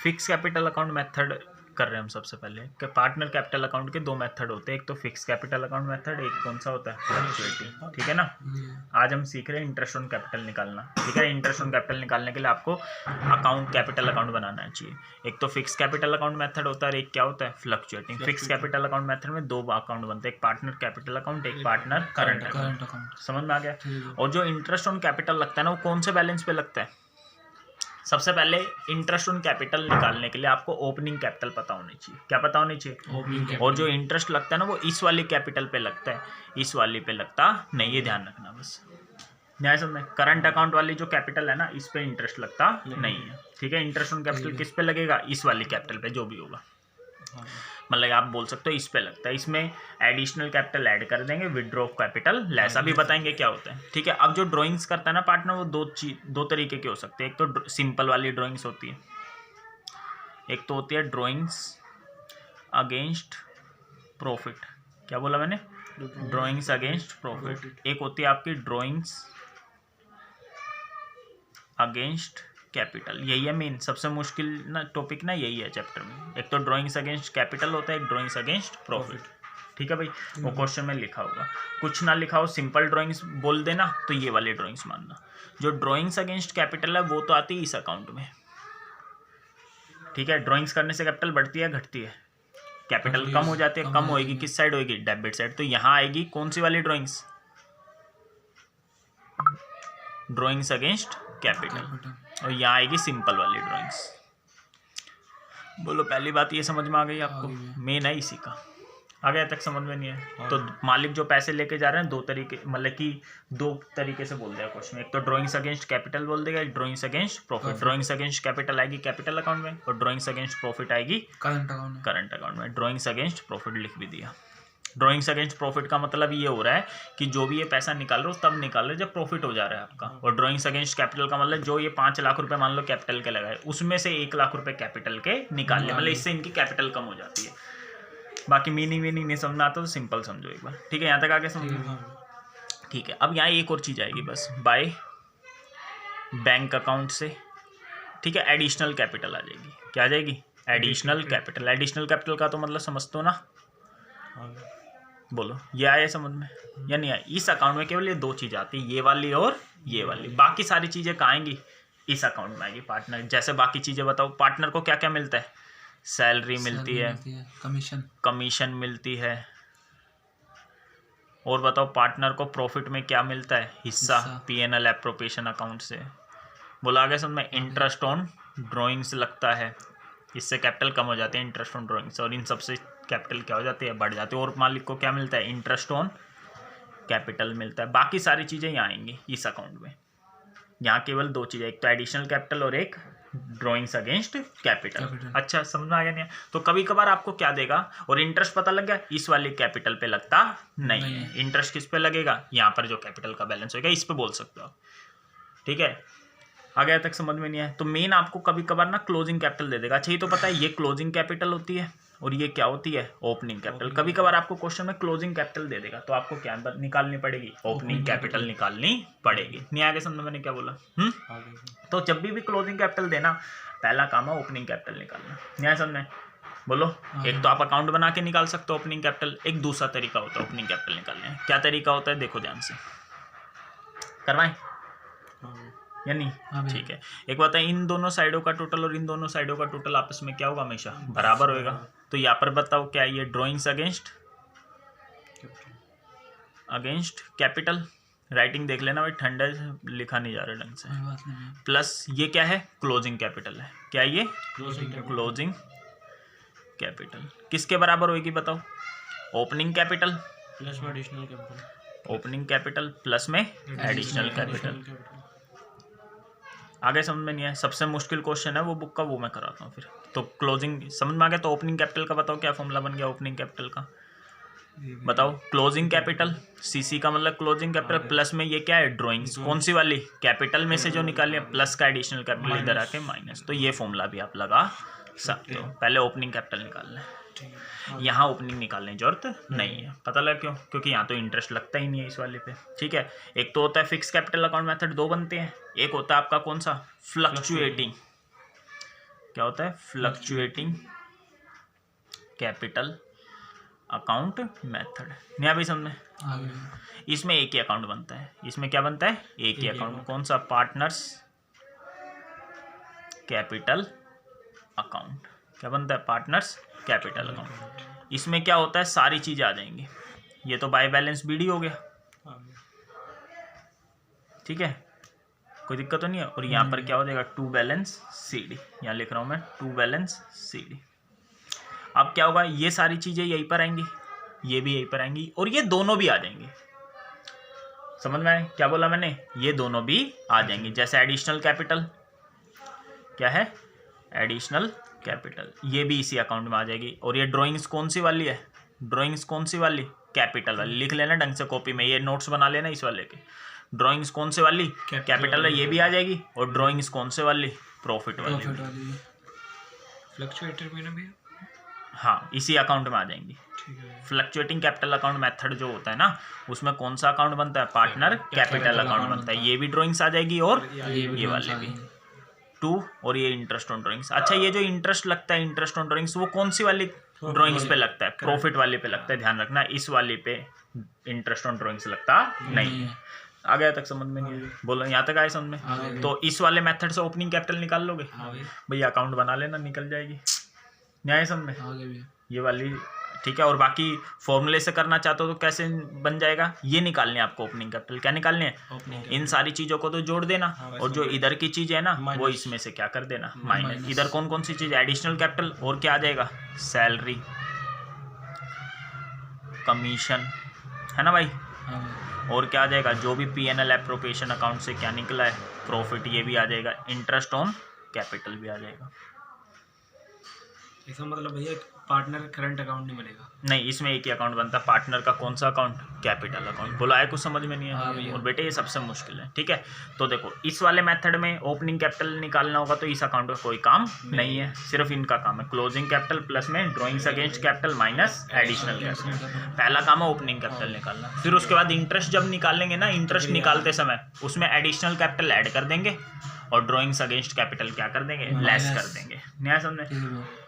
Fix capital account method कर रहे हैं हम सबसे पहले कि पार्टनर कैपिटल अकाउंट के दो मेथड होते हैं, एक तो फिक्स कैपिटल अकाउंट मेथड, एक कौन सा होता है फ्लक्चुएटिंग, ठीक है ना। आज हम सीख रहे हैं इंटरेस्ट ऑन कैपिटल निकालना, ठीक है। इंटरेस्ट ऑन कैपिटल निकालने के लिए आपको अकाउंट कैपिटल अकाउंट बनाना चाहिए। एक तो फिक्स कैपिटल अकाउंट मेथड होता है और एक क्या होता है fluctuating. Fix capital account method में दो अकाउंट बनते हैं, एक पार्टनर कैपिटल अकाउंट, एक पार्टनर करंट अकाउंट। समझ में आ गया। और जो इंटरेस्ट ऑन कैपिटल लगता है ना वो कौन से बैलेंस पे लगता है। सबसे पहले इंटरेस्ट ऑन कैपिटल निकालने के लिए आपको ओपनिंग कैपिटल पता होनी चाहिए। क्या पता होनी चाहिए। और जो इंटरेस्ट लगता है ना वो इस वाली कैपिटल पे लगता है, इस वाली पे लगता नहीं, ये ध्यान रखना बस। न्याय समझ। करंट अकाउंट वाली जो कैपिटल है ना इस पे इंटरेस्ट लगता नहीं है, ठीक है। इंटरेस्ट ऑन कैपिटल किस पे लगेगा, इस वाली कैपिटल पे जो भी होगा। मतलब आप बोल सकते हो इस पे लगता है, इसमें एडिशनल कैपिटल ऐड कर देंगे, विड्रॉ ऑफ कैपिटल, ऐसा भी बताएंगे क्या होता है, ठीक है। अब जो ड्राइंग्स करता है ना पार्टनर वो दो तरीके के हो सकते हैं। एक तो सिंपल वाली ड्राइंग्स होती है, एक तो होती है ड्राइंग्स अगेंस्ट प्रॉफिट। क्या बोला मैंने, ड्राइंग्स अगेंस्ट प्रॉफिट। एक होती है आपकी ड्राइंग्स अगेंस्ट कैपिटल। यही है मेन सबसे मुश्किल ना टॉपिक ना, यही है चैप्टर में। एक तो ड्राइंग्स अगेंस्ट कैपिटल होता है, एक ड्राइंग्स अगेंस्ट प्रॉफिट, ठीक है भाई। वो क्वेश्चन में लिखा होगा, कुछ ना लिखा हो सिंपल ड्राइंग्स बोल देना तो ये वाली ड्राइंग्स मानना। जो ड्राइंग्स अगेंस्ट कैपिटल है वो तो आती है इस अकाउंट में, ठीक है। ड्राइंग्स करने से कैपिटल बढ़ती है घटती है, कैपिटल कम हो जाती है, कम होएगी किस साइड होएगी, डेबिट साइड। तो यहाँ आएगी कौन सी वाली ड्राइंग्स, ड्राइंग्स अगेंस्ट कैपिटल, और यहाँ आएगी सिंपल वाली ड्राइंग्स। बोलो पहली बात ये समझ में आ गई आपको, मेन है इसी का। आगे तक समझ में नहीं है तो मालिक जो पैसे लेके जा रहे हैं दो तरीके, मतलब कि दो तरीके से बोल देगा क्वेश्चन में। एक तो ड्राइंग्स अगेंस्ट कैपिटल बोल देगा, एक drawings against profit. Drawings against capital आएगी कैपिटल अकाउंट में और ड्राइंग्स अगेंस्ट प्रॉफिट आएगी करंट अकाउंट में। ड्राइंग्स अगेंस्ट प्रॉफिट लिख भी दिया। ड्राइंग्स अगेंस्ट प्रॉफिट का मतलब ये हो रहा है कि जो भी ये पैसा निकाल रहे हो तब निकाल रहे हो जब प्रॉफिट हो जा रहा है आपका। और ड्राइंग्स अगेंस्ट कैपिटल का मतलब जो ये 5 लाख रुपए मान लो कैपिटल के लगाए उसमें से 1 लाख रुपए कैपिटल के निकाल ले, मतलब इससे इनकी कैपिटल कम हो जाती है। बाकी मीनिंग नहीं समझना आता तो सिंपल समझो एक बार, ठीक है। यहाँ तक आगे समझो, ठीक है। अब यहाँ एक और चीज़ आएगी बस, बाय बैंक अकाउंट से, ठीक है, एडिशनल कैपिटल आ जाएगी। क्या आ जाएगी, एडिशनल कैपिटल। एडिशनल कैपिटल का तो मतलब समझते हो ना, बोलो ये आया समझ में या नहीं आया। इस अकाउंट में केवल ये दो चीज़ आती है, ये वाली और ये वाली। बाकी सारी चीज़ें कहाँ आएंगी, इस अकाउंट में आएगी पार्टनर। जैसे बाकी चीज़ें बताओ, पार्टनर को क्या क्या मिलता है, सैलरी मिलती है, कमीशन मिलती है। और बताओ पार्टनर को प्रॉफिट में क्या मिलता है, हिस्सा, P&L एप्रोप्रिएशन अकाउंट से। बोला आगे समझ में। इंटरेस्ट ऑन ड्राइंग्स लगता है, इससे कैपिटल कम हो जाते हैं इंटरेस्ट ऑन ड्राइंग्स, और इन सबसे कैपिटल क्या हो जाती है, बढ़ जाती है। और मालिक को क्या मिलता है, इंटरेस्ट ऑन कैपिटल मिलता है। बाकी सारी चीज़ें यहाँ आएंगी इस अकाउंट में। यहाँ केवल दो चीज़ें, एक तो एडिशनल कैपिटल और एक ड्राइंग्स अगेंस्ट कैपिटल। अच्छा समझ में आ गया नहीं। तो कभी कभार आपको क्या देगा, और इंटरेस्ट पता लग गया इस वाली कैपिटल पे लगता नहीं है। इंटरेस्ट किस पे लगेगा, यहाँ पर जो कैपिटल का बैलेंस होगा इस पे बोल सकते हो, ठीक है। आगे तक समझ में नहीं आया तो मेन आपको कभी कभार ना क्लोजिंग कैपिटल दे देगा। अच्छा ये तो पता है ये क्लोजिंग कैपिटल होती है और ये क्या होती है, ओपनिंग कैपिटल। कभी कभार आपको क्वेश्चन में क्लोजिंग कैपिटल दे देगा तो आपको क्या निकालनी पड़ेगी, ओपनिंग कैपिटल निकालनी पड़ेगी। नहीं आगे समझ मैंने क्या बोला। तो जब भी क्लोजिंग कैपिटल देना पहला काम है ओपनिंग कैपिटल निकालना। नहीं समझ बोलो। एक तो आप अकाउंट बना के निकाल सकते हो ओपनिंग कैपिटल, एक दूसरा तरीका होता है ओपनिंग कैपिटल निकालने का। क्या तरीका होता है देखो ध्यान से, करवाएं या नहीं, ठीक है। एक बात है, इन दोनों साइडों का टोटल और इन दोनों साइडों का टोटल आपस में क्या होगा, हमेशा बराबर होएगा। तो यहाँ पर बताओ क्या ये ड्राइंग्स अगेंस्ट कैपिटल। राइटिंग देख लेना भाई, ठंडा लिखा नहीं जा रहा ढंग से। प्लस ये क्या है, क्लोजिंग कैपिटल है। क्या ये क्लोजिंग कैपिटल किसके बराबर होगी बताओ, ओपनिंग कैपिटल प्लस में additional capital, opening capital plus में एडिशनल कैपिटल। आगे समझ में नहीं आया, सबसे मुश्किल क्वेश्चन है वो बुक का, वो मैं कराता हूँ फिर। तो क्लोजिंग समझ में आ गया। तो ओपनिंग कैपिटल का बताओ क्या फॉर्मूला बन गया ओपनिंग कैपिटल का, बताओ। क्लोजिंग कैपिटल, सीसी का मतलब क्लोजिंग कैपिटल, प्लस में ये क्या है, ड्राइंग्स। कौन सी वाली, कैपिटल में से जो निकाली है, प्लस का एडिशनल कैपिटल इधर आके माइनस। तो ये फॉर्मूला भी आप लगा सकते हो। पहले ओपनिंग कैपिटल निकालना है, यहाँ ओपनिंग निकालने की जरूरत नहीं है। पता लगा क्यों, क्योंकि यहाँ तो इंटरेस्ट लगता ही नहीं है इस वाले पे, ठीक है। एक तो होता है फिक्स कैपिटल अकाउंट मेथड, दो बनते हैं। एक होता है आपका कौन सा, फ्लक्चुएटिंग, क्या होता है, फ्लक्चुएटिंग कैपिटल अकाउंट मेथड। नहीं भाई समझ में, इसमें एक ही अकाउंट बनता है, इसमें क्या बनता है, एक ही अकाउंट। कौन सा, पार्टनर्स कैपिटल अकाउंट। क्या बनता है, पार्टनर्स कैपिटल अकाउंट। इसमें क्या होता है, सारी चीजें आ जाएंगी। ये तो बाय बैलेंस बीडी हो गया, ठीक है, कोई दिक्कत तो नहीं है। और यहाँ पर क्या हो जाएगा, टू बैलेंस सीडी, यहाँ लिख रहा हूँ मैं टू बैलेंस सीडी। अब क्या होगा, ये सारी चीजें यहीं पर आएंगी, ये भी यहीं पर आएंगी, और ये दोनों भी आ जाएंगे। समझ में आए क्या बोला मैंने, ये दोनों भी आ जाएंगे। जैसे एडिशनल कैपिटल, क्या है, एडिशनल कैपिटल, ये भी इसी अकाउंट में आ जाएगी। और ये ड्राइंग्स कौन सी वाली है, ड्राइंग्स कौन सी वाली, कैपिटल वाली। लिख लेना ढंग से कॉपी में, ये नोट्स बना लेना इस वाले के। ड्राइंग्स कौन से वाली, कैपिटल है, ये भी आ जाएगी। और ड्राइंग्स कौन से वाली, प्रॉफिट वाली। फ्लक्चुएटर में ना भी, हाँ, इसी अकाउंट में आ जाएंगी। फ्लक्चुएटिंग कैपिटल अकाउंट मेथड जो होता है ना, उसमें कौन सा अकाउंट बनता है, पार्टनर कैपिटल अकाउंट बनता है। ये भी ड्राइंग्स आ जाएगी और ये वाले भी, टू, और ये इंटरेस्ट ऑन ड्राइंग्स। अच्छा, ये जो इंटरेस्ट लगता है, इंटरेस्ट ऑन ड्राइंग्स, वो कौन सी वाली ड्राइंग्स पे लगता है, प्रॉफिट वाले पे लगता है। ध्यान रखना, इस वाले पे इंटरेस्ट ऑन ड्राइंग्स लगता नहीं है। आ गया तक समझ में, नहीं बोलो, यहाँ तक आए समझ में। तो इस वाले मेथड से ओपनिंग कैपिटल निकाल लोगे भैया, अकाउंट बना लेना, निकल जाएगी। न्याय समझ में, ये वाली, ठीक है। और बाकी फॉर्मूले से करना चाहते हो तो कैसे बन जाएगा, ये निकालने हैं आपको ओपनिंग कैपिटल। क्या निकालने हैं, इन सारी चीजों को तो जोड़ देना, और जो इधर की चीज है ना, वो इसमें से क्या कर देना, माइनस। इधर कौन कौन सी चीज, एडिशनल कैपिटल, और क्या आ जाएगा, सैलरी, कमीशन, है ना भाई। और क्या आ जाएगा, जो भी P&L एप्रोप्रिएशन अकाउंट से क्या निकला है, प्रॉफिट, ये भी आ जाएगा। इंटरेस्ट ऑन कैपिटल भी आ जाएगा। इसका मतलब भैया पार्टनर करंट अकाउंट नहीं बनेगा, नहीं, इसमें एक ही अकाउंट बनता है। पार्टनर का कौन सा अकाउंट, कैपिटल अकाउंट। बोला है, कुछ समझ में नहीं है। और बेटे ये सबसे मुश्किल है, ठीक है। तो देखो, इस वाले मेथड में ओपनिंग कैपिटल निकालना होगा, तो इस अकाउंट का कोई काम नहीं है, सिर्फ इनका काम है क्लोजिंग कैपिटल प्लस में drawings against capital minus additional capital. पहला काम है ओपनिंग कैपिटल निकालना। फिर उसके बाद इंटरेस्ट जब निकालेंगे ना, इंटरेस्ट निकालते समय उसमें एडिशनल कैपिटल ऐड कर देंगे, और ड्रॉइंग्स अगेंस्ट कैपिटल क्या कर देंगे, लेस कर देंगे। न्याय समझे।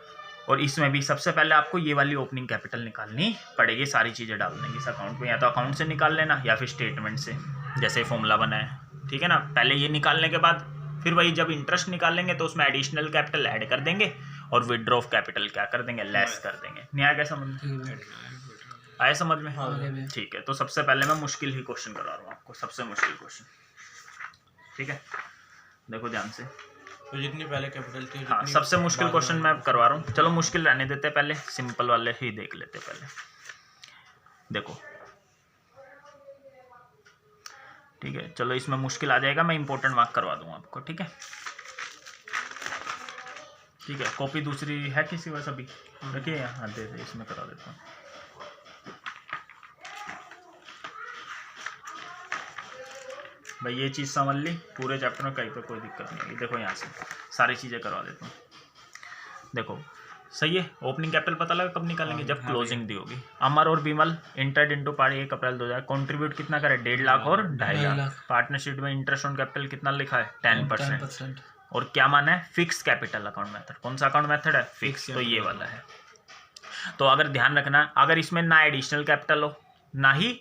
और इसमें भी सबसे पहले आपको ये वाली ओपनिंग कैपिटल निकालनी पड़ेगी, सारी चीज़ें डाल देंगे इस अकाउंट में, या तो अकाउंट से निकाल लेना या फिर स्टेटमेंट से, जैसे फॉर्मूला बना है, ठीक है ना। पहले ये निकालने के बाद फिर वही जब इंटरेस्ट निकालेंगे तो उसमें एडिशनल कैपिटल ऐड कर देंगे, और विड्रॉ ऑफ कैपिटल क्या कर देंगे, लेस कर देंगे। नहीं आया क्या समझ में, आया समझ में, ठीक है। तो सबसे पहले मैं मुश्किल ही क्वेश्चन करवा रहा हूँ आपको, सबसे मुश्किल क्वेश्चन, ठीक है, देखो ध्यान से। तो जितनी पहले कैपिटल थी, हाँ, सबसे मुश्किल क्वेश्चन मैं करवा रहा हूँ। चलो मुश्किल रहने देते, पहले सिंपल वाले ही देख लेते पहले। देखो, ठीक है, चलो इसमें मुश्किल आ जाएगा, मैं इंपॉर्टेंट मार्क करवा दूंगा आपको, ठीक है। ठीक है, कॉपी दूसरी है किसी वजह अभी रखिए, हाँ दे दे, इसमें करा देता हूँ। भाई ये चीज़ समझ ली, पूरे चैप्टर में कहीं पे कोई दिक्कत नहीं होगी। देखो यहाँ से सारी चीज़ें करवा देता हूँ। देखो सही है, ओपनिंग कैपिटल पता लगा कब निकालेंगे, जब क्लोजिंग दी होगी। अमर और बिमल इंटर्ड इनटू पार्टी 1 अप्रैल 2000 कंट्रीब्यूट कितना करे, 1.5 लाख और 2.5 लाख। पार्टनरशिप में इंटरेस्ट ऑन कैपिटल कितना लिखा है, 10%। और क्या माना है, फिक्स कैपिटल अकाउंट मेथड। कौन सा अकाउंट मेथड है, फिक्स, तो ये वाला है। तो अगर ध्यान रखना, अगर इसमें ना एडिशनल कैपिटल हो ना ही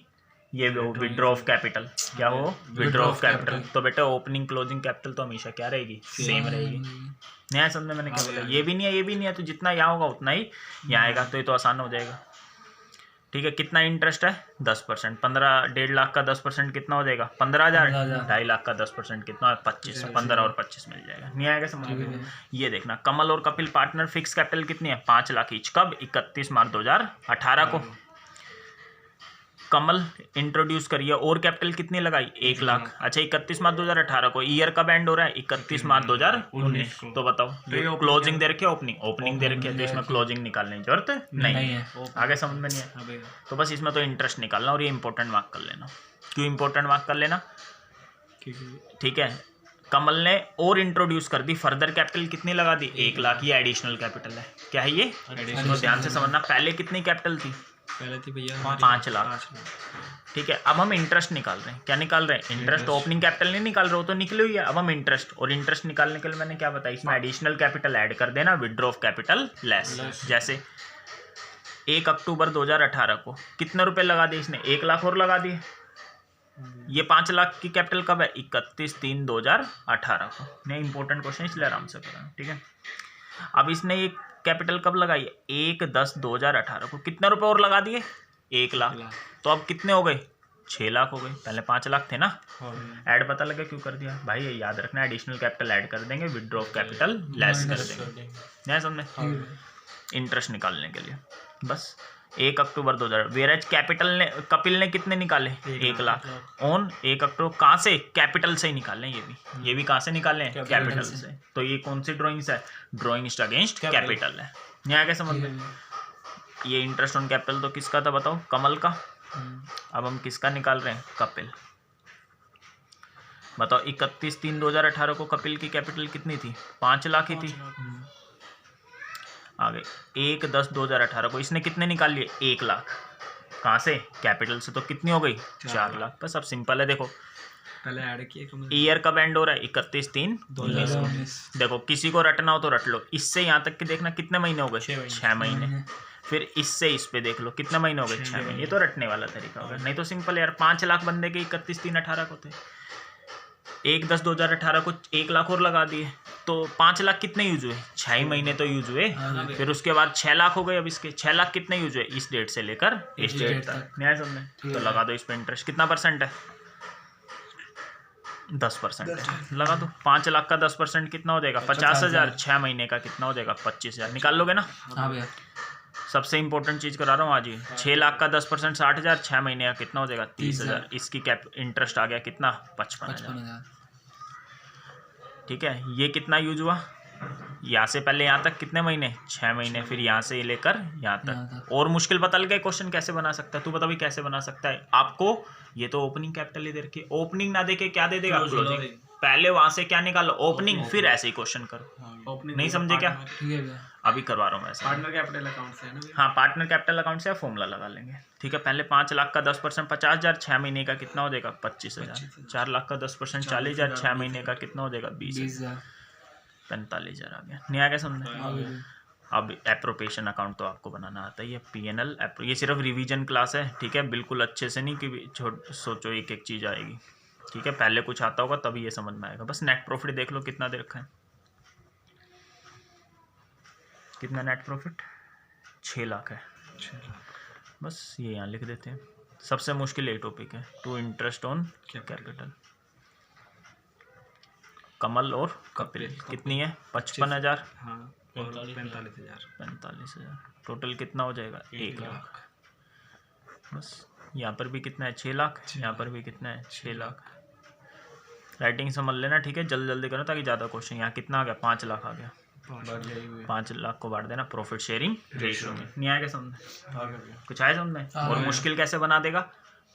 ये विड्रॉ ऑफ कैपिटल, क्या हो, विड्रॉ ऑफ कैपिटल, तो बेटा ओपनिंग क्लोजिंग कैपिटल तो हमेशा क्या रहेगी, सेम रहेगी। नया समझे मैंने क्या बोला, ये भी नहीं है ये भी नहीं है, तो जितना यहाँ होगा उतना ही यहाँ आएगा, तो ये तो आसान हो जाएगा। ठीक है, कितना इंटरेस्ट है, 10%। 1.5 लाख का 10% कितना हो जाएगा, 15,000। 2.5 लाख का 10% कितना है, 25। 15 और 25 मिल जाएगा। नहीं आएगा समझ में। ये देखना, कमल और कपिल पार्टनर, फिक्स कैपिटल कितनी है, 5 लाख ईच। कब, 31 मार्च 2018 को। कमल इंट्रोड्यूस करिए, और कैपिटल कितनी लगाई, 1 लाख। अच्छा, 31 मार्च 2018 को। ईयर कब एंड हो रहा है, 31 मार्च 2019। तो बताओ, तो क्लोजिंग दे रखी है, ओपनिंग दे रखी है, तो इसमें क्लोजिंग निकालने की जरूरत नहीं है। आगे समझ में नहीं है, तो बस इसमें तो इंटरेस्ट निकालना, और ये इंपॉर्टेंट मार्क कर लेना। क्यों इंपॉर्टेंट मार्क कर लेना, ठीक है। कमल ने और इंट्रोड्यूस कर दी, फर्दर कैपिटल कितनी लगा दी, 1 लाख। ये एडिशनल कैपिटल है, क्या है ये, तो ध्यान से समझना। पहले कितनी कैपिटल थी, पहले थी भैया 5 लाख। 5 लाख। ठीक है, अब हम इंटरेस्ट निकाल रहे हैं। क्या निकाल रहे हैं? इंटरेस्ट। ओपनिंग कैपिटल नहीं निकाल रहे हो तो निकले हुई है। अब हम इंटरेस्ट, और इंटरेस्ट निकालने के लिए मैंने क्या बताया, इसमें एडिशनल कैपिटल ऐड कर देना, विड्रॉ ऑफ कैपिटल लेस। जैसे 1 अक्टूबर 2018 को कितने रुपए लगा दिए इसने? 1 लाख और लगा दिए। ये 5 लाख की कैपिटल कब है? 31/3/2018 को। नहीं, इंपॉर्टेंट क्वेश्चन इसलिए आराम से करा। ठीक है, अब इसने ये कैपिटल कब लगाई? 1/10/2018 को। कितने रुपए और लगा दिए? 1 लाख। तो अब कितने हो गए? 6 लाख हो गए। पहले 5 लाख थे ना। ऐड पता लगा क्यों कर दिया भाई? ये याद रखना, एडिशनल कैपिटल ऐड कर देंगे, विड्रॉ ऑफ कैपिटल लेस कर देंगे। नहीं समझे? इंटरेस्ट निकालने के लिए बस 1 अक्टूबर 2000। वेराज कैपिटल ने, कपिल ने कितने निकाले? 1 लाख ऑन 1 अक्टूबर। कहाँ से? कैपिटल से ही निकाले। ये भी कहाँ से निकाले? कैपिटल से। तो ये कौन सी ड्राइंग्स है? ड्राइंग्स अगेंस्ट कैपिटल है। यहाँ क्या समझ में? ये इंटरेस्ट ऑन कैपिटल तो किसका था बताओ? कमल का। अब हम किसका निकाल रहे हैं? कपिल। बताओ 31/3/2018 को कपिल की कैपिटल कितनी थी? 5 लाख ही थी। आगे 1/10/2018 को इसने कितने निकाल लिए? 1 लाख। कहाँ से? कैपिटल से। तो कितनी हो गई? 4 लाख। बस अब सिंपल है। देखो पहले ऐड किए। ईयर कब एंड हो रहा है? 31/3/2019। देखो किसी को रटना हो तो रट लो। इससे यहाँ तक कि देखना कितने महीने हो गए? 6 महीने। फिर इससे इस पे देख लो कितने महीने हो गए? 6 महीने। ये तो रटने वाला तरीका होगा। नहीं तो सिंपल यार, 5 लाख बंदे के 31/3/18 को थे। 1/10/2018 को 1 लाख और लगा दिए, तो 5 लाख कितने यूज हुए? 6 महीने तो यूज हुए। फिर उसके बाद 6 लाख हो गए। अब इसके 6 लाख कितने यूज हुए? इस डेट से लेकर इस डेट तक। न्याय समझे? तो लगा दो इस पे इंटरेस्ट। कितना परसेंट है? 10% है। लगा दो 5 लाख का 10% कितना हो जाएगा? 50,000। 6 महीने का कितना हो जाएगा? 25,000। निकाल लोगे ना? सबसे इंपॉर्टेंट चीज करा रहा हूँ आज ही। 6 लाख का 10% 60,000। 6 महीने का कितना हो जाएगा? 30,000। इसकी कैप इंटरेस्ट आ गया कितना? 55,000। ठीक है, ये कितना यूज हुआ? यहाँ से पहले यहाँ तक कितने महीने? 6 महीने। फिर यहाँ से लेकर यहाँ तक। और मुश्किल पता लगे क्वेश्चन कैसे बना सकता है? तू बता भाई कैसे बना सकता है? आपको ये तो ओपनिंग कैपिटल ही दे रखी है। ओपनिंग ना देके क्या दे देगा? क्लोजिंग। पहले वहां से क्या निकालो? ओपनिंग। फिर ऐसे ही क्वेश्चन करो। नहीं समझे क्या? अभी करवा रहा हूँ मैं। पार्टनर कैपिटल अकाउंट से है ना? हाँ, पार्टनर कैपिटल अकाउंट से फॉर्मूला लगा लेंगे। ठीक है, पहले 5 लाख का 10% 50,000। 6 महीने का कितना हो जाएगा? 25,000। 4 लाख का 10% 40,000। 6 महीने का कितना हो जाएगा? 20,000। 45,000 आ गया। नहीं आ गया समझे? अब एप्रोप्रिएशन अकाउंट तो आपको बनाना आता ही है। P&L ये सिर्फ रिवीजन क्लास है। ठीक है, बिल्कुल अच्छे से नहीं कि सोचो एक एक चीज़ आएगी। ठीक है, पहले कुछ आता होगा तभी ये समझ में आएगा। बस नेट प्रॉफिट देख लो कितना दे रखा है। कितना नेट प्रॉफिट? 6 लाख है। बस ये यहाँ लिख देते हैं। सबसे मुश्किल ये टॉपिक है, टू इंटरेस्ट ऑन कैपिटल। कमल और कपिल कितनी है? 55,000। 45,000। टोटल कितना हो जाएगा? 1 लाख। बस यहाँ पर भी कितना है? 6 लाख। यहाँ पर भी कितना है? 6 लाख। राइटिंग समझ लेना। ठीक है, जल्दी जल्दी करो ताकि ज़्यादा क्वेश्चन। यहाँ कितना आ गया? 5 लाख आ गया। 5 लाख को बांट देना प्रॉफिट शेयरिंग रेशियो में। नहीं आएगा समझ में? कुछ आया समझ में? और मुश्किल कैसे बना देगा?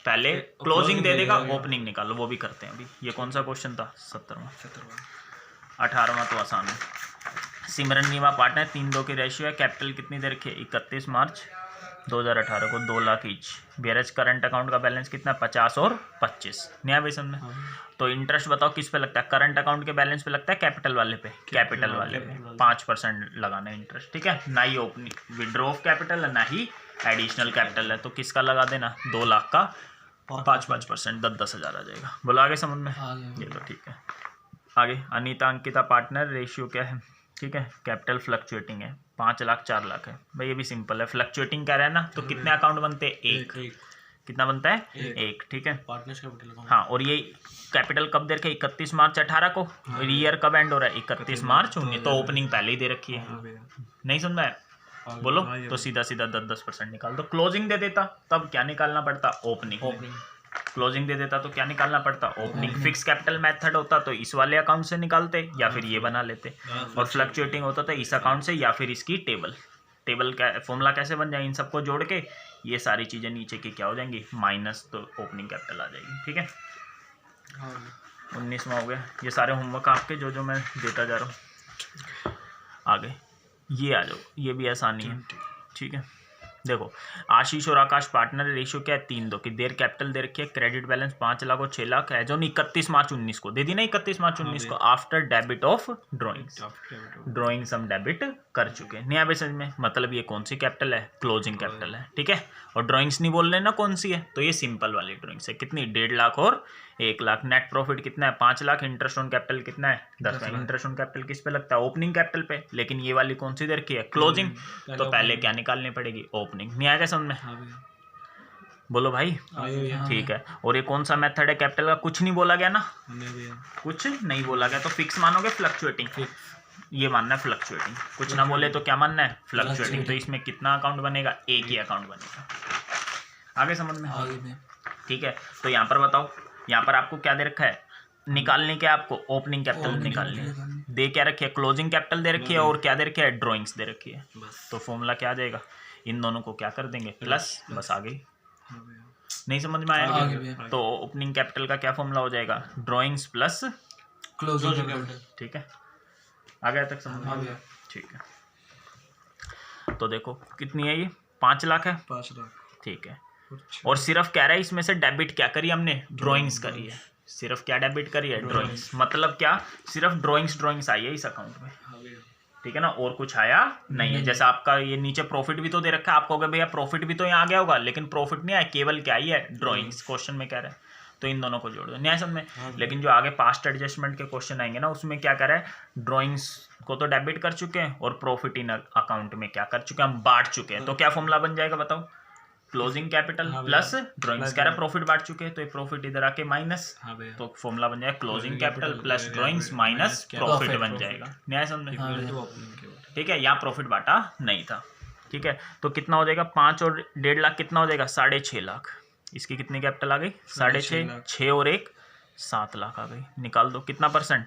पहले क्लोजिंग दे देगा, ओपनिंग निकालो। वो भी करते हैं अभी। ये कौन सा क्वेश्चन था? 17वां। 18वां तो आसान है। सिमरन नीमा पार्टनर 3-2 की रेशियो है। कैपिटल कितनी दे रखी है? 31 मार्च 2018 को 2 lakh each. Berries current account का बैलेंस कितना है? 50 और 25। नया भाई समझ में? तो इंटरेस्ट बताओ किस पे लगता है? करंट अकाउंट के बैलेंस पे लगता है, कैपिटल वाले पे? कैपिटल वाले पे 5% लगाना है इंटरेस्ट। ठीक है, ना ही ओपनिंग विड्रॉ ऑफ कैपिटल है, ना ही एडिशनल कैपिटल है। तो किसका लगा देना? 2 लाख का 5% 10,000 आ जाएगा। बोला आगे समझ में? ये तो ठीक है। आगे अनीता अंकिता पार्टनर रेशियो क्या है? ठीक है, कैपिटल फ्लक्चुएटिंग है। 5 लाख 4 लाख है भाई। ये भी सिंपल है। फ्लक्चुएटिंग कह रहा है ना, तो कितने अकाउंट बनते हैं? एक। कितना बनता है? एक। ठीक है, पार्टनर्स कैपिटल अकाउंट। हाँ, और ये कैपिटल कब दे रखे? 31 मार्च 18 को। और ईयर कब एंड हो रहा है? 31 मार्च 19। तो ओपनिंग पहले ही दे रखी है। नहीं समझ में? बोलो। तो सीधा सीधा 10% निकाल दो। क्लोजिंग दे देता तब क्या निकालना पड़ता? ओपनिंग। क्लोजिंग दे देता तो क्या निकालना पड़ता? ओपनिंग। फिक्स कैपिटल मेथड होता तो इस वाले अकाउंट से निकालते या फिर ये बना लेते, और फ्लक्चुएटिंग होता था इस अकाउंट से या फिर इसकी टेबल का फॉर्मूला कैसे बन जाए? इन सबको जोड़ के ये सारी चीज़ें नीचे की क्या हो जाएंगी? माइनस, तो ओपनिंग कैपिटल आ जाएगी। ठीक है, 19वां हो गया। ये सारे होमवर्क आपके जो मैं देता जा रहा हूँ। आगे ये आ जाओ, ये भी आसानी है। ठीक है, देखो आशीष और आकाश पार्टनर रेशियो क्या है 3:2 की। देर कैपिटल दे रखी है, क्रेडिट बैलेंस 5 लाख और 6 लाख है, जो 31 मार्च 19 को दे दी ना, 31 मार्च 19 को after debit of drawings. Drawings हम डेबिट कर चुके हैं। नहीं आवे समझ में, मतलब ये कौन सी कैपिटल है, क्लोजिंग कैपिटल है, ठीक है। और ड्रॉइंग्स नहीं बोल रहे ना कौन सी है, तो ये सिंपल वाली ड्रॉइंग्स है। कितनी, 1.5 लाख और 1 लाख। नेट प्रॉफिट कितना है, 5 लाख। इंटरेस्ट ऑन कैपिटल कितना है, 10 लाख। इंटरेस्ट ऑन कैपिटल किस पे लगता है, ओपनिंग कैपिटल पे, लेकिन ये वाली कौन सी दे रखी है, क्लोजिंग। तो पहले क्या निकालनी पड़ेगी, ओपनिंग। नहीं आएगा समझ में, बोलो भाई। ठीक है। और ये कौन सा मेथड है कैपिटल का, कुछ नहीं बोला गया ना, कुछ नहीं बोला गया, तो फिक्स मानोगे, फ्लक्चुएटिंग ये मानना है, फ्लक्चुएटिंग। कुछ ना बोले तो क्या मानना है, फ्लक्चुएटिंग। तो इसमें कितना अकाउंट बनेगा, एक ही अकाउंट बनेगा। आगे समझ में, ठीक है। तो यहाँ पर बताओ, यहाँ पर आपको क्या दे रखा है, निकालने के आपको ओपनिंग कैपिटल निकालनी है। दे क्या रखी है, क्लोजिंग कैपिटल दे रखी है, और क्या दे रखी है, ड्रॉइंग्स दे रखी है। तो फॉर्मूला क्या आ जाएगा, इन दोनों को क्या कर देंगे, प्लस, बस आ गई। नहीं समझ में आया, तो ओपनिंग कैपिटल का क्या फॉर्मूला हो जाएगा, ड्रॉइंग्स प्लस क्लोजिंग कैपिटल। ठीक है, आ गया तक समझ में, ठीक है। तो देखो कितनी है ये, 5 लाख है, 5 लाख, ठीक है। और सिर्फ कह रहा है इसमें से डेबिट क्या करी हमने, ड्रॉइंग्स करी है। सिर्फ क्या डेबिट करी है, ड्रॉइंग्स। मतलब क्या, सिर्फ ड्रॉइंग्स आई है इस अकाउंट में, ठीक है ना, और कुछ आया नहीं है। जैसा आपका ये नीचे प्रॉफिट भी तो दे रखा है, आपको भैया प्रॉफिट भी तो यहाँ आ गया होगा, लेकिन प्रॉफिट नहीं आया, केवल क्या ही है, ड्रॉइंग्स। क्वेश्चन में कह रहा है, तो इन दोनों को जोड़ दो, न्याय समझ में। लेकिन जो आगे पास्ट एडजस्टमेंट के क्वेश्चन आएंगे ना, उसमें क्या कर रहा है, ड्रॉइंग्स को तो डेबिट कर चुके हैं, और प्रॉफिट इन अकाउंट में क्या कर चुके हैं, हम बांट चुके हैं। तो क्या फॉर्मूला बन जाएगा बताओ, क्लोजिंग कैपिटल प्लस ड्रॉइंग्स। कह रहा है प्रॉफिट बांट चुके हैं, तो ये प्रॉफिट इधर आके माइनस, तो फॉर्मूला बन जाएगा closing capital plus drawings minus profit बन जाएगा। न्याय समझ में, ठीक है। यहाँ प्रॉफिट बांटा नहीं था, ठीक है। तो कितना हो जाएगा, 5 और 1.5 लाख कितना हो जाएगा, 6.5 लाख। इसकी कितनी कैपिटल आ गई, 6.5, 6 और 1 7 लाख आ गई। निकाल दो, कितना परसेंट,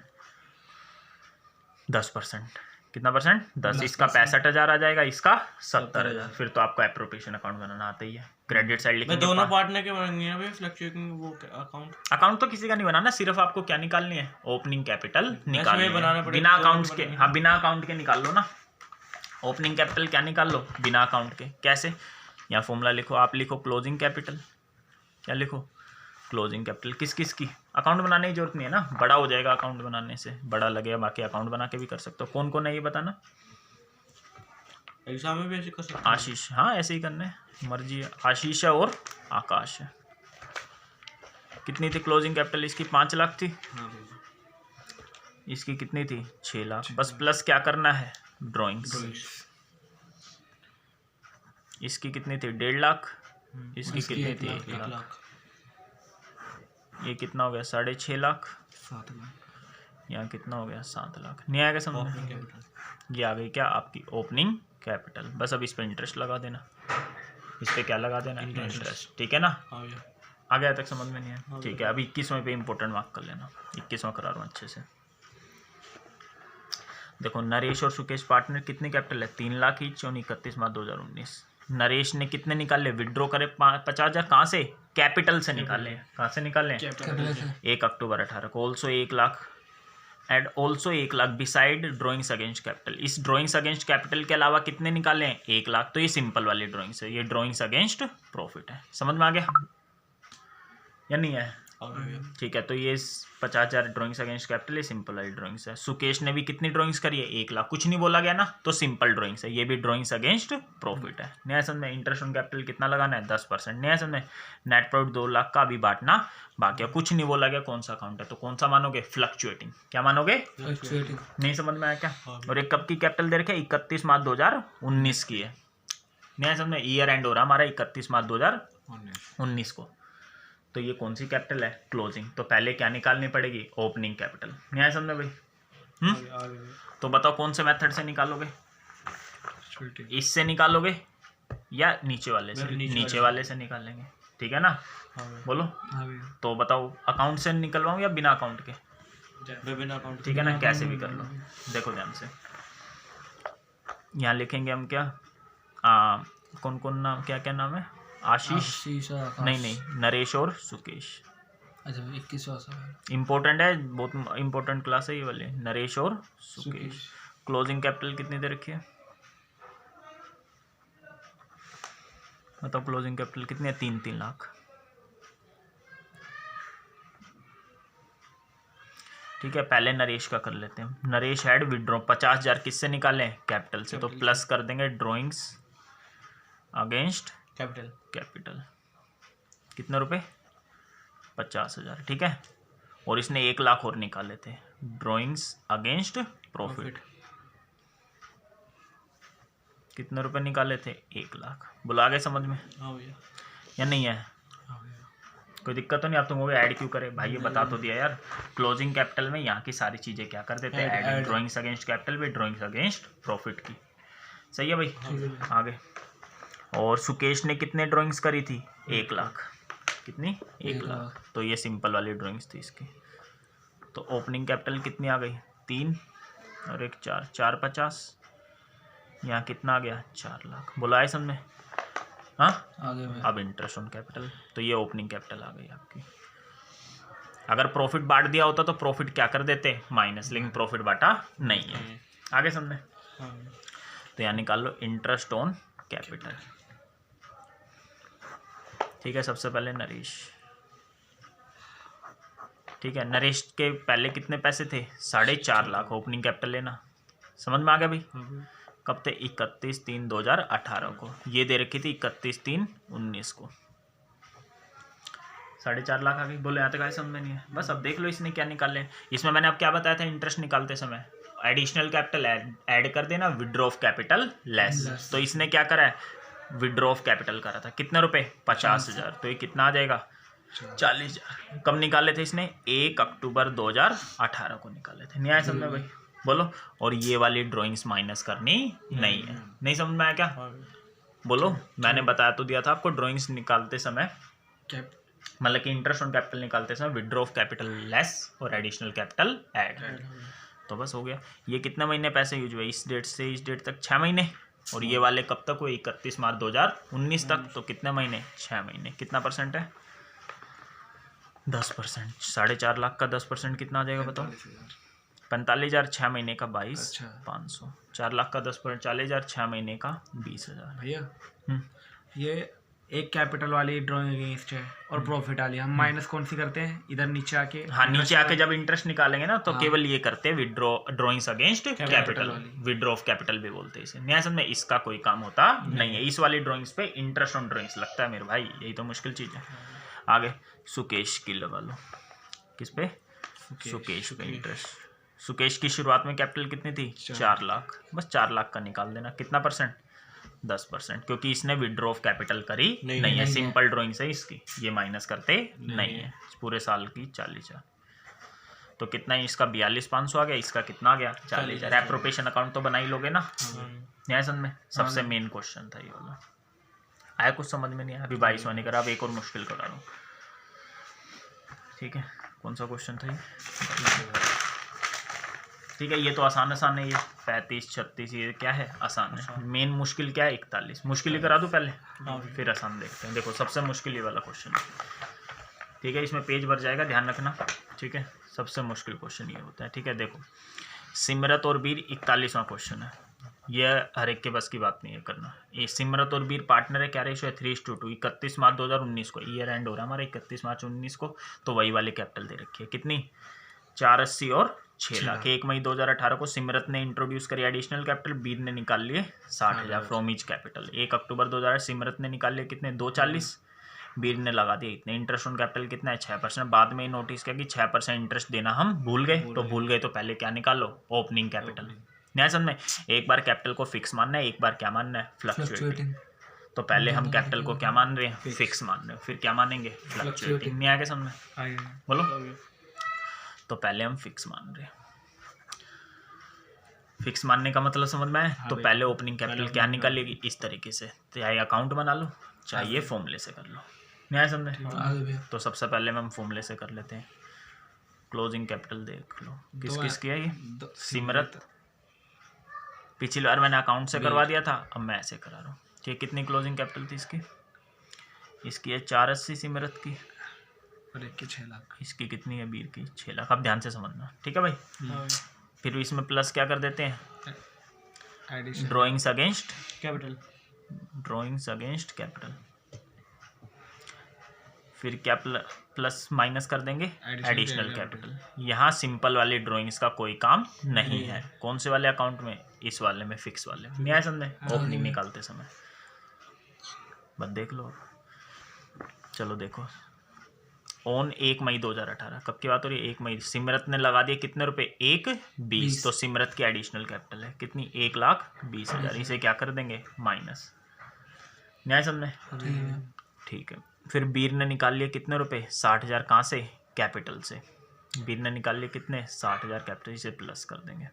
10%। कितना परसेंट, 10। इसका 65,000 आ जाएगा, इसका 70,000। फिर तो आपको एप्रोप्रिएशन अकाउंट बनाना आता ही है। क्रेडिट साइड लिखेंगे, दोनों पार्टनर के बनेंगे यहाँ पे फ्लक्चुएटिंग वो अकाउंट तो किसी का नहीं बनाना, सिर्फ आपको क्या निकालनी है, ओपनिंग कैपिटल निकालनी है। बिना अकाउंट्स के, हाँ बिना अकाउंट के निकाल लो ना, ओपनिंग कैपिटल क्या निकाल लो, बिना अकाउंट के। कैसे, यहाँ फॉर्मूला लिखो, आप लिखो क्लोजिंग कैपिटल, क्या लिखो, क्लोजिंग कैपिटल। किस किस की, अकाउंट बनाने की जरूरत नहीं है ना, बड़ा हो जाएगा अकाउंट बनाने से, बड़ा लगेगा, बाकी अकाउंट बना के भी कर सकते हो। कौन कौन है ये बताना, एग्जाम में भी ऐसे कर सकते हैं। आशीष, हाँ ऐसे ही करना है, मर्जी है। आशीष है और आकाश है। कितनी थी क्लोजिंग कैपिटल इसकी, 5 लाख थी। इसकी कितनी थी, 6 लाख। बस प्लस क्या करना है, ड्रॉइंग्स। इसकी कितनी थी, 1.5 लाख। इसकी कितनी थी, 1 लाख। ये कितना हो गया, 6.5 लाख। 7 लाख। यहाँ कितना हो गया, 7 लाख। नहीं आएगा समझ में, ये आ गई क्या आपकी ओपनिंग कैपिटल। बस अब इस पे इंटरेस्ट लगा देना, इस पे क्या लगा देना, इंटरेस्ट, ठीक है ना। आ गया तक समझ में, नहीं है, ठीक है। अभी 21वें पे इंपॉर्टेंट मार्क कर लेना, 21वां करा रहा हूँ अच्छे से। देखो नरेश और सुकेश पार्टनर, कितनी कैपिटल है, 3 लाख ईच, 31 मार्च 2019। नरेश ने कितने निकाले, विड्रॉ करे 50,000, कहाँ से, कैपिटल से निकाले। कहाँ से निकाले, 1 अक्टूबर 18 को। Also 1 lakh and also 1 lakh beside drawings against capital. इस ड्रॉइंग्स अगेंस्ट कैपिटल के अलावा कितने निकाले हैं, 1 लाख। तो ये सिंपल वाली ड्रॉइंग्स है, ये ड्रॉइंग्स अगेंस्ट प्रॉफिट है। समझ में आ गया या नहीं है, ठीक है। तो ये 50,000 ड्रॉइंग्स अगेंस्ट कैपिटल, ये सिंपल वाली ड्रॉइंग्स है। सुकेश ने भी कितनी ड्रॉइंग्स करी है, 1 लाख। कुछ नहीं बोला गया ना, तो सिंपल ड्रॉइंग्स है, ये भी ड्रॉइंग्स अगेंस्ट प्रॉफिट है। नया समझ में, इंटरेस्ट ऑन कैपिटल कितना लगाना है, 10%। नया समझ में, नेट प्रॉफिट 2 लाख का अभी बांटना बाकी है। कुछ नहीं बोला गया कौन सा अकाउंट है, तो कौन सा मानोगे, फ्लक्चुएटिंग। क्या मानोगे, फ्लक्चुएटिंग। नहीं समझ में आया क्या। और एक कब की कैपिटल दे रखे, 31 मार्च 2019 की है। नया समझ में, ईयर एंड हो रहा हमारा 31 मार्च 2019 को। तो ये कौन सी कैपिटल है, क्लोजिंग। तो पहले क्या निकालनी पड़ेगी, ओपनिंग कैपिटल। न्याय समझे भाई। तो बताओ कौन से मेथड से निकालोगे, इससे निकालोगे या नीचे वाले से, नीचे वाले से निकालेंगे, ठीक है ना। बोलो, तो बताओ अकाउंट से निकलवाऊं या बिना अकाउंट के, बिना अकाउंट, ठीक है ना, कैसे भी कर लो। देखो ध्यान से, यहाँ लिखेंगे हम क्या, कौन कौन नाम, क्या क्या नाम है, आशीष नहीं, नरेश और सुकेश। अच्छा 21वां इम्पोर्टेंट है, बहुत इम्पोर्टेंट क्लास है ये वाली, नरेश और सुकेश। क्लोजिंग कैपिटल कितनी दे रखी है, मतलब क्लोजिंग कैपिटल कितनी है? 3 लाख। ठीक है, पहले नरेश का कर लेते हैं। नरेश हैड विड्रॉ 50,000 किससे निकालें? कैपिटल से। तो प्लस कर देंगे ड्रॉइंग्स अगेंस्ट कैपिटल। कैपिटल कितने रुपए? 50,000। ठीक है, और इसने 1 लाख और निकाले थे। ड्रॉइंग्स अगेंस्ट प्रॉफिट कितने रुपए निकाले थे? 1 लाख। बुला गए समझ में हाँ भैया। या नहीं है? कोई दिक्कत तो नहीं? आप तुमको ऐड क्यों करे भाई? ये बता तो दिया यार। क्लोजिंग कैपिटल में यहाँ की सारी चीजें क्या कर देते हैं? ऐड। ड्रॉइंग्स अगेंस्ट कैपिटल भी ड्रॉइंग्स अगेंस्ट प्रॉफिट की। सही है भाई? आगे। और सुकेश ने कितने ड्राइंग्स करी थी? 1 लाख। कितनी? 1 लाख। तो ये सिंपल वाली ड्राइंग्स थी इसकी। तो ओपनिंग कैपिटल कितनी आ गई? 3 और 1 4, 4 50। यहाँ कितना आ गया? 4 लाख। बुलाए सबने? हाँ, आगे में अब इंटरेस्ट ऑन कैपिटल। तो ये ओपनिंग कैपिटल आ गई आपकी। अगर प्रॉफिट बांट दिया होता तो प्रॉफिट क्या कर देते? माइनस, लेकिन प्रॉफिट बांटा नहीं है। आगे समझे? तो यहाँ निकाल लो इंटरेस्ट ऑन कैपिटल। ठीक है, सबसे पहले नरेश। ठीक है, नरेश के पहले कितने पैसे थे? 4.5 लाख। ओपनिंग कैपिटल लेना। समझ में आ गया भाई? कब थे? 31/3/2018 को। ये दे रखी थी 31/3/19 को। 4.5 लाख आ गई। बोले यहाँ तक आए? समझ में नहीं है? बस अब देख लो इसने क्या निकाले। इसमें मैंने अब क्या बताया था? इंटरेस्ट निकालते समय एडिशनल कैपिटल ऐड कर देना, विड्रॉ ऑफ कैपिटल लेस। तो इसने क्या करा है? विड्रॉ ऑफ कैपिटल करा था। कितने रुपए? 50,000। तो ये कितना आ जाएगा? 40,000। कब निकाले थे इसने? 1 अक्टूबर 2018 को निकाले थे। नहीं आया समझ में भाई? बोलो। और ये वाली ड्राइंग्स माइनस करनी नहीं है। नहीं समझ में आया क्या? बोलो। मैंने बताया तो दिया था आपको, ड्राइंग्स निकालते समय मतलब कि इंटरेस्ट ऑन कैपिटल निकालते समय विड्रॉ ऑफ कैपिटल लेस और एडिशनल कैपिटल ऐड। तो बस हो गया। ये कितने महीने पैसे यूज हुए? इस डेट से इस डेट तक 6 महीने। और ये वाले कब तक हुए? 31 मार्च 2019 तक। तो कितने महीने? 6 महीने। कितना परसेंट है? 10%। 4.5 लाख का 10% कितना आ जाएगा बताओ? 45,000। 6 महीने का 22,500। 4 लाख का 10%, 40,000। 6 महीने का 20,000। भैया ये एक कैपिटल वाली ड्राइंग अगेंस्ट है और प्रॉफिट वाली हम माइनस कौन सी करते हैं? इधर नीचे आके। हाँ, नीचे आके जब इंटरेस्ट निकालेंगे ना तो केवल ये करते हैं withdraw drawings against capital. Withdraw of capital भी बोलते हैं इसे। न्याय समझ? इसका कोई काम होता नहीं है। इस वाली ड्रॉइंग्स पे इंटरेस्ट ऑन ड्रॉइंग्स लगता है मेरे भाई। यही तो मुश्किल चीज है। आगे सुकेश की लगा लो। किस पे? सुकेश पे इंटरेस्ट। सुकेश की शुरुआत में कैपिटल कितनी थी? 4 लाख। बस 4 लाख का निकाल देना। कितना परसेंट? 10%। क्योंकि इसने विड्रॉ ऑफ कैपिटल करी नहीं है। सिंपल ड्राइंग्स है इसकी, ये माइनस करते नहीं है। पूरे साल की 40,000। तो कितना है इसका? 42,500 आ गया। इसका कितना आ गया? 40,000। एप्रोप्रिएशन अकाउंट तो बना ही लोगे ना? न्याय समझ में? सबसे मेन क्वेश्चन था ये वाला। आया कुछ समझ में नहीं आया? अभी 22वां नहीं करा, अब एक और मुश्किल करा रहा हूँ। ठीक है, कौन सा क्वेश्चन था ये? ठीक है, ये तो आसान है। ये 35 36 ये क्या है? आसान है। मेन मुश्किल क्या है? 41। मुश्किल ही करा दूं पहले, फिर आसान देखते हैं। देखो, सबसे मुश्किल ये वाला क्वेश्चन है। ठीक है, इसमें पेज भर जाएगा, ध्यान रखना। ठीक है, सबसे मुश्किल क्वेश्चन ये होता है। ठीक है, देखो सिमरत और वीर 41वां क्वेश्चन है। ये हर एक के बस की बात नहीं है करना। ये सिमरत और वीर पार्टनर है। क्या रेशो है? 3:2। 31 मार्च 2019 को ईयर एंड हो रहा है हमारा, 31 मार्च 2019 को। तो वही वाली कैपिटल दे रखी है। कितनी? 480 और 6 लाख। 1 मई 2018 को सिमरत ने इंट्रोड्यूस करी एडिशनल कैपिटल। वीर ने निकाल लिए 60,000 फ्रॉम ईच कैपिटल। 1 अक्टूबर 2018 सिमरत ने निकाल लिए कितने? 240। वीर ने लगा दिए इतने। इंटरेस्ट ऑन कैपिटल कितना है? 6%। बाद में नोटिस किया कि 6% इंटरेस्ट देना हम भूल गए। तो पहले क्या निकालो? Opening capital. न्याय समझ में? एक बार कैपिटल को फिक्स मानना है, एक बार क्या मानना है? फ्लक्चुएटिंग। तो पहले हम कैपिटल को क्या मान रहे हैं? फिक्स मान रहे हैं। फिर क्या मानेंगे? फ्लक्चुएटिंग। नहीं आगे समझ में? बोलो। तो पहले हम फिक्स मान रहे हैं। फिक्स मानने का मतलब समझ में आया? तो पहले ओपनिंग कैपिटल क्या निकालेगी? इस तरीके से। चाहे अकाउंट बना लो, चाहे फॉर्मूले से कर लो। न्याय समझे? तो सबसे पहले हम फॉर्मूले से कर लेते हैं। क्लोजिंग कैपिटल देख लो। किस किस की है ये? सिमरत। पिछली बार मैंने अकाउंट से करवा दिया था, अब मैं ऐसे करा रहा हूँ। ठीक, कितनी क्लोजिंग कैपिटल थी इसकी? इसकी है 480 सिमरत की। और एक की 6 लाख। इसकी कितनी है? वीर की 6 लाख। अब ध्यान से समझना। ठीक है भाई? फिर इसमें प्लस क्या कर देते हैं? Drawings against capital. Drawings against capital. फिर क्या प्लस माइनस कर देंगे एडिशनल कैपिटल। यहाँ सिंपल वाली ड्राइंग्स का कोई काम नहीं है। कौन से वाले अकाउंट में? इस वाले में, फिक्स वाले में। नहीं आया समझे? ओपनिंग निकालते समय बस देख लो। चलो देखो, ऑन 1 मई 2018 कब की बात हो रही है? 1 मई। सिमरत ने लगा दिए कितने रुपए? 1,20। तो सिमरत की एडिशनल कैपिटल है कितनी? 1,20,000। इसे क्या कर देंगे? माइनस। न्याय समझे? ठीक है। फिर बीर ने निकाल लिए कितने रुपए? 60,000। कहाँ से? कैपिटल से। बीर ने निकाल लिए कितने? 60,000 कैपिटल। इसे प्लस कर देंगे।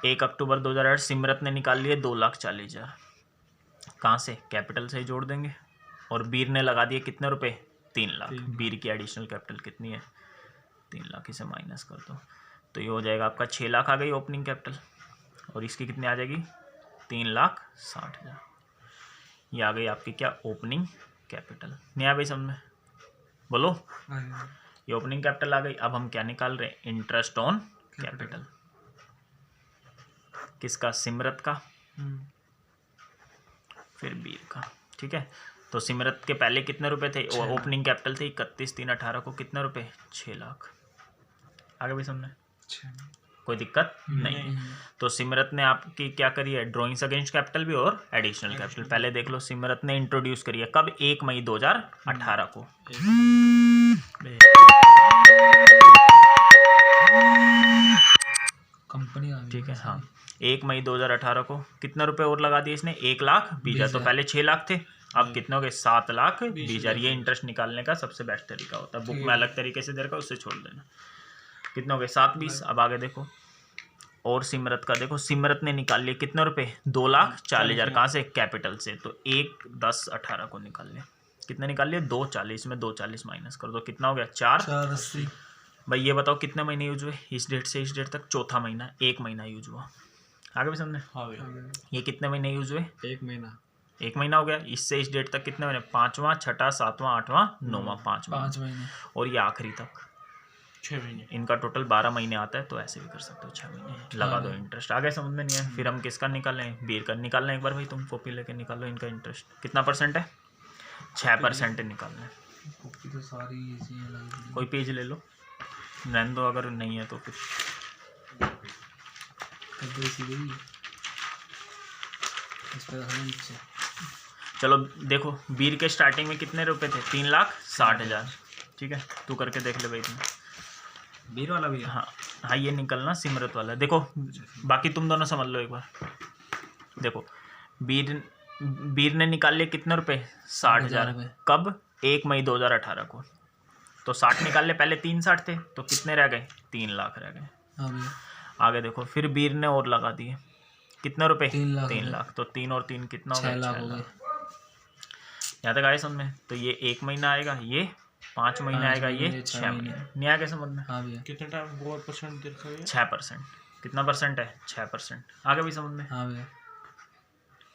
1 अक्टूबर 2008 सिमरत ने निकाल लिए 2,40,000। कहाँ से? कैपिटल से ही जोड़ देंगे। और बीर ने लगा दिए कितने रुपए? 3 लाख। बीर की एडिशनल कैपिटल कितनी है? 3 लाख। इसे माइनस कर दो तो ये हो जाएगा आपका 6 लाख आ गई ओपनिंग कैपिटल। और इसकी कितनी आ जाएगी? 3,60,000। ये आ गई आपकी क्या? Opening capital. नहीं आ भाई समझ में? बोलो। ये ओपनिंग कैपिटल आ गई। अब हम क्या निकाल रहे हैं? Interest on capital. किसका? सिमरत का, फिर बीर का। ठीक है। तो सिमरत के पहले कितने रुपए थे? ओपनिंग कैपिटल थे 31/3/18 को कितने रुपए? 6 लाख। आगे भी समझे? कोई दिक्कत नहीं। तो सिमरत ने आपकी क्या करी है? ड्राइंग्स अगेंस्ट कैपिटल भी और एडिशनल कैपिटल। पहले देख लो, सिमरत ने इंट्रोड्यूस करी है कब? 1 मई 2018 को। कंपनी ठीक है। हाँ, 1 मई 2018 को कितना रुपए और लगा दिए इसने? 1,20,000। तो पहले 6 लाख थे, अब कितने हो गए? 7,20,000। ये इंटरेस्ट निकालने का सबसे बेस्ट तरीका होता है। बुक में अलग तरीके से दे रखा, उससे छोड़ देना। कितने हो गए? 7,20,000। अब आगे देखो, और सिमरत का देखो, सिमरत ने निकाल लिए कितने रुपए? 2,40,000। कहाँ से? कैपिटल से। तो 1/10/18 को निकाल लिया। कितने निकाल लिए? 2,40,000 में 2,40,000 माइनस कर दो, कितना हो गया? 4,80,000। भाई ये बताओ कितने महीने यूज हुए? इस डेट से इस डेट तक चौथा महीना, 1 महीना यूज हुआ। आगे भी समझे? ये कितने महीने यूज हुए? 1 महीना। 1 महीना हो गया। इससे इस डेट तक कितने महीने? 5वां, 6वां, 7वां, 8वां, 9वां, 5 महीने। और ये आखिरी तक 6 महीने। इनका टोटल 12 महीने आता है। तो ऐसे भी कर सकते हो, 6 महीने लगा दो इंटरेस्ट। आगे समझ में नहीं है? फिर हम किसका निकालें? बीर का निकालना। एक बार भाई तुम कॉपी लेके निकालो। इनका इंटरेस्ट कितना परसेंट है? 6% निकालना है। कॉपी तो सारी इसी अलग। कोई पेज ले लो, रहने दो अगर नहीं है तो फिर। चलो देखो, बीर के स्टार्टिंग में कितने रुपए थे? 3,60,000। ठीक है, तू करके देख ले भाई तुम। बीर वाला भी? हाँ हाँ, ये निकलना सिमरत वाला। देखो बाकी तुम दोनों समझ लो एक बार। देखो, बीर ने निकाल लिए कितने रुपए? 60,000। कब? 1 मई 2018 को। तो 60 निकाल ले। पहले 3,60 थे, तो कितने रह गए? 3 लाख रह गए। आगे देखो, फिर बीर ने और लगा दिए कितने रुपए? 3 लाख। तो 3 और 3 कितना हो गया? 6 लाख। यहाँ तक आए समझ में? तो ये 1 महीना आएगा, ये 5 महीने आएगा, ये 6 महीने। नहीं आएगा समझ में? कितने टाइम? 4% 6%। कितना परसेंट है? 6%। आगे भी समझ में?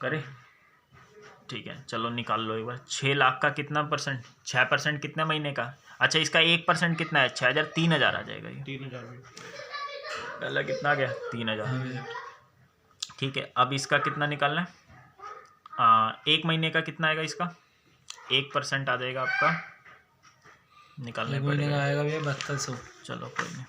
करे? ठीक है, चलो निकाल लो एक बार। 6 लाख का कितना परसेंट? 6% कितने महीने का? अच्छा, इसका 1% कितना है? 6,000। 3,000 आ जाएगा ये। 3,000। पहला कितना आ गया? 3,000। ठीक है, अब इसका कितना निकालना है? 1 महीने का कितना आएगा इसका? 1% आ जाएगा आपका, निकालने पड़ेगा। आएगा भैया 7200। चलो कोई नहीं।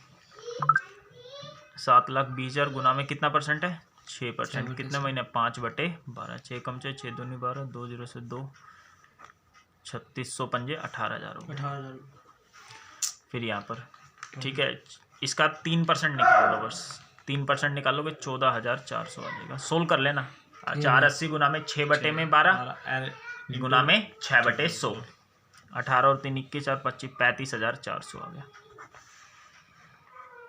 7,20,000 गुना में कितना परसेंट है? 6%। कितने महीने? 5/12। 6 कम से 6 दूनी 12, 2 0 से 2, 3600 पंजे 18,000 हो गए। 18,000। फिर यहाँ पर ठीक है, इसका 3% निकाल लो बस। 3% निकालोगे 14,400 आ जाएगा। सोल्व कर लेना। 480 गुना में 6/12 गुना में 6/100। 18 और 3 21 और 25 35,400 आ गया।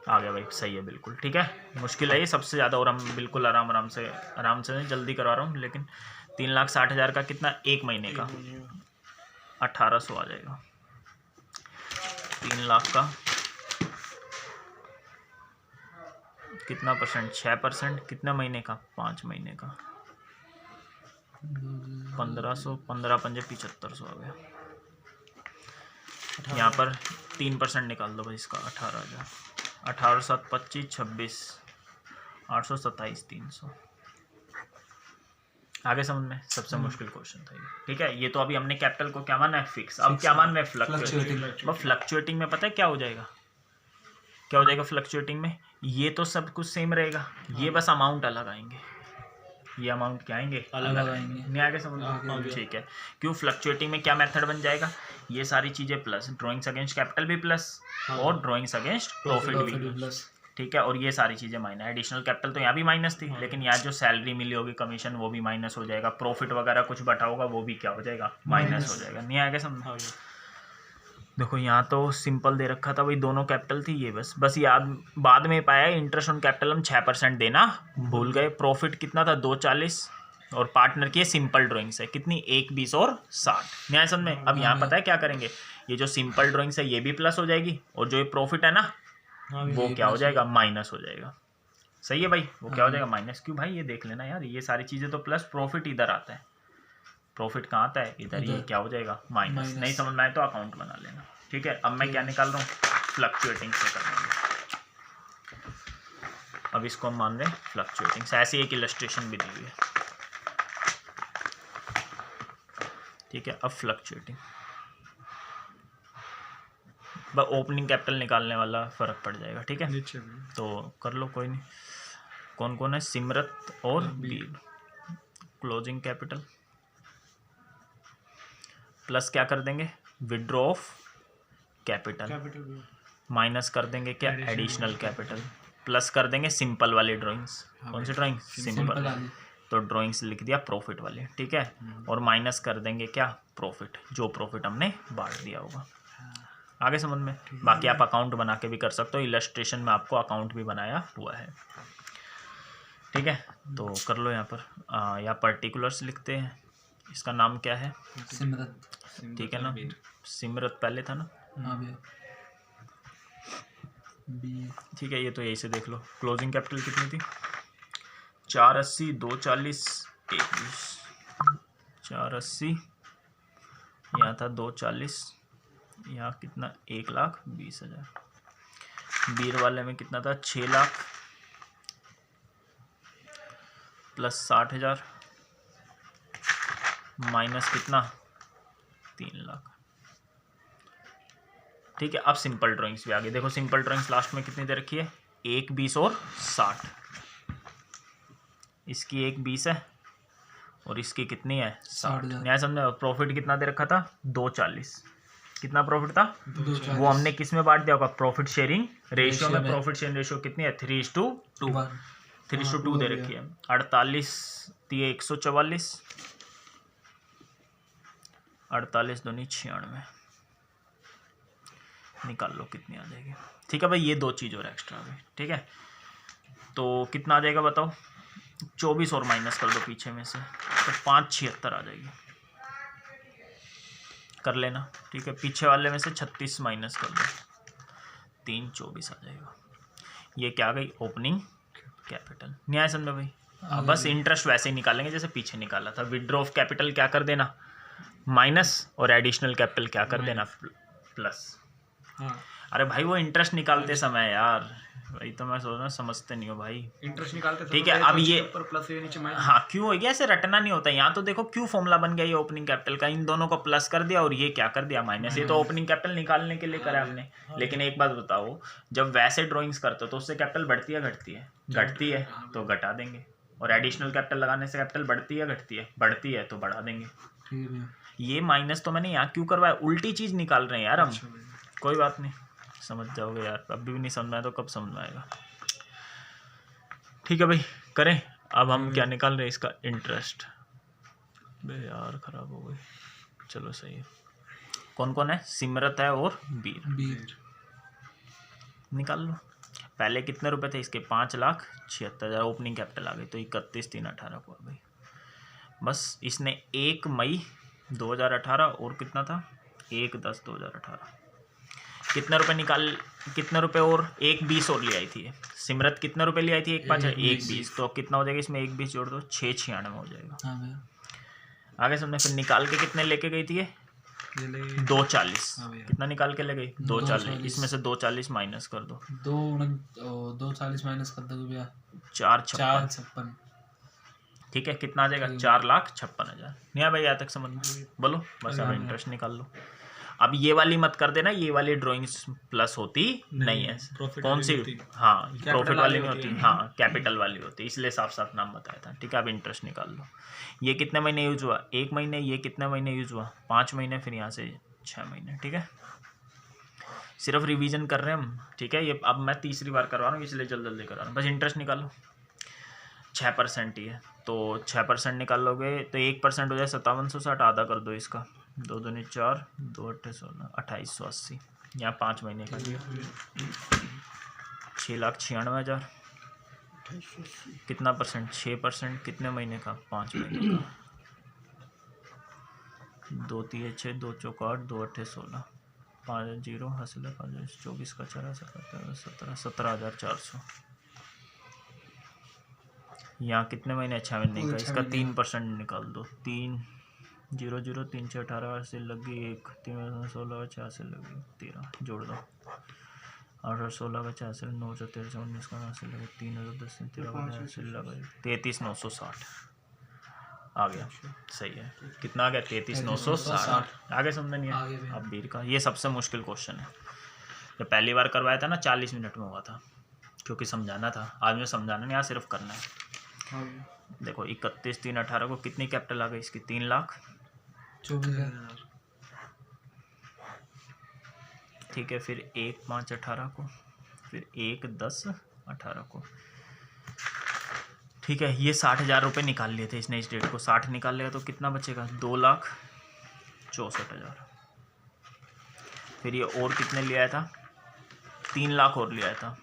आ गया भाई, सही है बिल्कुल। ठीक है, मुश्किल है ये सबसे ज़्यादा, और हम बिल्कुल आराम से जल्दी करवा रहा हूँ। लेकिन 3,60,000 का कितना? 1 महीने का 1800 आ जाएगा। 3 लाख का कितना परसेंट? 6%। कितने महीने का? 5 महीने का 1,500। 15 पंजे 7500 आ गया। यहाँ पर 3% निकाल दो भाई इसका। 18,000। 18 7 25 26 827 300। आगे समझ में, सबसे मुश्किल क्वेश्चन था ये, ठीक है। ये तो अभी हमने कैपिटल को क्या माना है, फिक्स। अब क्या मान रहे हैं, फ्लक्चुएटिंग। अब फ्लक्चुएटिंग में पता है क्या हो जाएगा, क्या हो जाएगा फ्लक्चुएटिंग में, ये तो सब कुछ सेम रहेगा, ये बस अमाउंट अलग आएंगे, ये अमाउंट क्या आएंगे, अलग आएंगे। नहीं आगे समझ में, ठीक है। क्यों, फ्लक्चुएटिंग में क्या मेथड बन जाएगा, ये सारी चीजें प्लस, ड्रॉइंग्स अगेंस्ट कैपिटल भी प्लस और ड्रॉइंग्स अगेंस्ट प्रॉफिट भी प्लस, ठीक है। और ये सारी चीजें माइनस, एडिशनल कैपिटल तो यहाँ भी माइनस थी, लेकिन यहाँ जो सैलरी मिली होगी कमीशन वो भी माइनस हो जाएगा, प्रॉफिट वगैरह कुछ बटा होगा वो भी क्या हो जाएगा, माइनस हो जाएगा। नहीं आगे समझ। देखो यहाँ तो सिंपल दे रखा था भाई, दोनों कैपिटल थी, ये बस याद बाद में पाया, इंटरेस्ट ऑन कैपिटल हम 6% देना भूल गए। प्रॉफिट कितना था, 240, और पार्टनर की सिंपल ड्राइंग्स है कितनी, 1, 20 और 60। न्याय समझ में। अब यहाँ पता है क्या करेंगे, ये जो सिंपल ड्राइंग्स है ये भी प्लस हो जाएगी, और जो ये प्रॉफिट है ना वो क्या हो जाएगा, माइनस हो जाएगा। सही है भाई, वो क्या हो जाएगा, माइनस। क्यों भाई, ये देख लेना यार, ये सारी चीजें तो प्लस, प्रॉफिट इधर आता है, प्रॉफिट कहाँ आता है, इधर, ये क्या हो जाएगा, माइनस। नहीं समझ में आए तो अकाउंट बना लेना, ठीक है। अब मैं क्या निकाल रहा हूँ, फ्लक्चुएटिंग से कर लेंगे। अब इसको हम मान रहे हैं फ्लक्चुएटिंग से, ऐसी एक इलस्ट्रेशन भी दी हुई है, ठीक है। अब फ्लक्चुएटिंग, बस ओपनिंग कैपिटल निकालने वाला फर्क पड़ जाएगा, ठीक है। तो कर लो, कोई नहीं। कौन कौन है, सिमरत और बीर। क्लोजिंग कैपिटल प्लस क्या कर देंगे, विड्रॉ ऑफ कैपिटल, माइनस कर देंगे क्या, एडिशनल कैपिटल, प्लस कर देंगे सिंपल वाली ड्राइंग्स। कौन सी ड्राइंग, सिंपल, तो ड्राइंग्स लिख दिया प्रॉफिट वाले, ठीक है। और माइनस कर देंगे क्या, प्रॉफिट, जो प्रॉफिट हमने बांट दिया होगा। आगे समझ में। बाकी आप अकाउंट बना के भी कर सकते हो, इलस्ट्रेशन में आपको अकाउंट भी बनाया हुआ है, ठीक है। तो कर लो यहाँ पर, या पर्टिकुलर्स लिखते हैं, इसका नाम क्या है, सिमरत, ठीक है ना, सिमरत पहले था ना, ठीक है। ये तो यही से देख लो। क्लोजिंग कैपिटल कितनी थी, 480, 240, 21, 480, यहाँ था 240, यहाँ कितना, 1,20,000। बीर वाले में कितना था, 6 लाख प्लस 60,000 माइनस कितना, 3 लाख, ठीक है। अब सिंपल ड्राइंग्स भी आ गई, देखो सिंपल ड्राइंग्स लास्ट में कितनी दे रखी है, 1, 20 और 60। इसकी 1, 20 है और इसकी कितनी है, 60। न्याय समझे। प्रॉफिट कितना दे रखा था, 240। कितना प्रॉफिट था, 240। वो हमने किस में बांट दिया होगा, प्रॉफिट शेयरिंग रेशियो में। प्रॉफिट शेयरिंग रेशियो कितनी है, 3:2, 3:2 दे रखी है। 48 दिए 144, 48 दूनी 96, निकाल लो कितनी आ जाएगी, ठीक है भाई। ये 2 चीज़ और एक्स्ट्रा आ गई, ठीक है। तो कितना आ जाएगा बताओ, 24 और माइनस कर दो पीछे में से, तो 576 आ जाएगी, कर लेना, ठीक है। पीछे वाले में से 36 माइनस कर दो, 324 आ जाएगा। ये क्या आ गई, ओपनिंग कैपिटल। न्याय समझो भाई। बस इंटरेस्ट वैसे ही निकालेंगे जैसे पीछे निकाला था। विड्रॉ ऑफ कैपिटल क्या कर देना, माइनस, और एडिशनल कैपिटल क्या कर देना, प्लस। अरे भाई वो इंटरेस्ट निकालते समय यार, वही तो मैं सोच रहा हूँ, समझते नहीं हो भाई, इंटरेस्ट निकालते, ठीक है। अब ये ऊपर प्लस, ये नीचे माइनस, हाँ क्यों हो गया, ऐसे रटना नहीं होता। यहाँ तो देखो क्यों फॉर्मूला बन गया ये ओपनिंग कैपिटल का, इन दोनों को प्लस कर दिया और ये क्या कर दिया, माइनस। ये तो ओपनिंग कैपिटल निकालने के लिए करा हमने। लेकिन एक बात बताओ, जब वैसे ड्रॉइंग्स करते हो तो उससे कैपिटल बढ़ती है घटती है, घटती है तो घटा देंगे, और एडिशनल कैपिटल लगाने से कैपिटल बढ़ती है घटती है, बढ़ती है तो बढ़ा देंगे। ये माइनस तो मैंने यहाँ क्यों करवाया, उल्टी चीज निकाल रहे हैं यार हम। कोई बात नहीं, समझ जाओगे यार, अभी भी नहीं समझ में आया तो कब समझ में आएगा, ठीक है भाई। करें अब हम क्या निकाल रहे हैं, इसका इंटरेस्ट। बे यार खराब हो गई, चलो सही है। कौन कौन है, सिमरत है और बीर, निकाल लो। पहले कितने रुपए थे इसके, 5,76,000, ओपनिंग कैपिटल आ गई तो 31,318 को आ गई। बस इसने 1 मई 2018 और कितना था, 1/10/2018, कितने रुपए निकाल, कितने रुपए और 1,20 और ले आई थी सिमरत। कितने रुपए ले आई थी, 1,20, तो कितना हो जाएगा इसमें, 1,20 जोड़ दो, 696 हो जाएगा। आगे समझे। फिर निकाल के कितने लेके गई थी ये, 240। कितना निकाल के ले गई, 240। इसमें से 240 माइनस कर दो, 240 माइनस कर दो भैया, 456। ठीक है, कितना आ जाएगा 4,56,000। नहीं आ भाई यहाँ तक समझ में? बोलो बस, अब इंटरेस्ट निकाल लो। अब ये वाली मत कर देना, ये वाली ड्राइंग्स प्लस होती नहीं है। कौन सी? हाँ, प्रॉफिट वाली नहीं होती, हाँ कैपिटल वाली होती, इसलिए साफ साफ नाम बताया था। ठीक है, अब इंटरेस्ट निकाल लो। ये कितने महीने यूज हुआ? 1 महीने। ये कितने महीने यूज हुआ? 5 महीने। फिर यहाँ से 6 महीने। ठीक है, सिर्फ रिवीजन कर रहे हैं हम। ठीक है, ये अब मैं तीसरी बार करवा रहा हूँ, इसलिए जल्दी जल्दी करा रहा हूँ। बस इंटरेस्ट निकालो। 6% ही है, तो 6% निकाल लोगे तो 1% हो जाए 5760। आधा कर दो इसका, 2 दूनी 4, 2 8 16, 2880। यहाँ 5 महीने का दिया 6,96,000। कितना परसेंट? 6%। कितने महीने का? 5 महीने का। 2 3 6, 2 चौक 8, 2 8 16, 5 0 हासिल है 5 24 का 4 17 17,400। यहाँ कितने महीने? 6 महीने का। इसका 3% निकाल दो। 3 0 0 3 6 18 से लगी 1 3 16 6 से लगी 13, जोड़ दो 8 16 का 4 से 9 13 19 का से लगे 3 10 13 से लगे 33,960 आ गया। सही है, कितना आ गया? 33,960। आगे समझ नहीं है? अब बीर का ये सबसे मुश्किल क्वेश्चन है। जब पहली बार करवाया था ना 40 मिनट में हुआ था, क्योंकि समझाना था। आज में समझाना नहीं, आज सिर्फ करना है। देखो 31 3 18 को कितनी कैपिटल आ गई इसकी? 3,24,000। ठीक है, फिर 1 5 18 को, फिर 1 10 18 को। ठीक है, ये 60,000 रुपये निकाल लिए थे इसने इस डेट को। 60 निकाल लिया तो कितना बचेगा? 2,64,000। फिर ये और कितने लिया था? 3 लाख और लिया था।